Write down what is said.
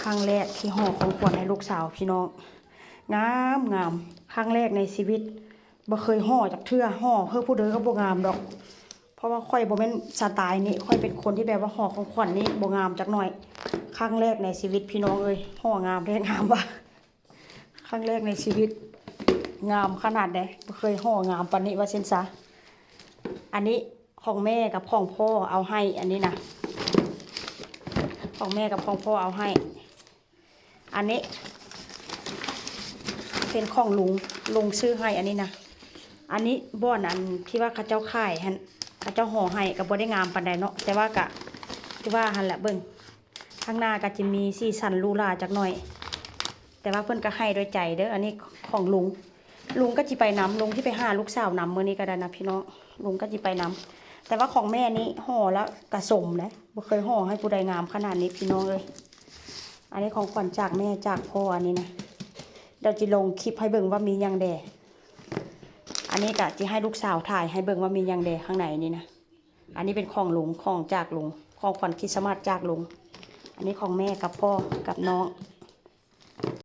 ครั้งแรกที่ห่อของขวัญให้ลูกสาวพี่น้องงามงามครั้งแรกในชีวิตบ่เคยห่อจากเทื่อห่อเพื่อผู้เด้อก็บ่งามดอกเพราะว่าค่อยบ่แม่นสไตล์นี้ค่อยเป็นคนที่แบบว่าห่อของขวัญนี่บ่งามจักหน่อยครั้งแรกในชีวิตพี่น้องเอ้ยห่องามแท้งามว่ะครั้งแรกในชีวิตงามขนาดใดบ่เคยห่องามปานนี้ว่าซั่นซะอันนี้ของแม่กับของพ่อเอาให้อันนี้นะของแม่กับของพ่อเอาให้อันนี้เป็นของลุงซื้อให้อันนี้นะอันนี้บ้อนอันที่ว่าข้าเจ้าข่ายฮันข้าเจ้าห่อให้กับบ่ได้งามปานใดเนาะแต่ว่ากะที่ว่าหันแหละเบิ่งข้างหน้าก็จะมีสีสันลูลาจักหน่อยแต่ว่าเพิ่นก็ให้ด้วยใจเด้ออันนี้ของลุงก็จิไปนำลุงที่ไปหาลูกสาวนำมื้อนี้ก็ได้นะพี่น้องลุงก็จิไปนำแต่ว่าของแม่นี้ห่อแล้วกระสมนะบ่เคยห่อให้ผู้ใดงามขนาดนี้พี่น้องเลยอันนี้ของขวัญจากแม่จากพ่ออันนี้นะเดี๋ยวจะลงคลิปให้เบิ่งว่ามียังแดอันนี้ก็จะให้ลูกสาวถ่ายให้เบิ่งว่ามียังแดข้างในนี่นะอันนี้เป็นของลุงของจากลุงของขวัญคริสต์มาสจากลุงอันนี้ของแม่กับพ่อกับน้อง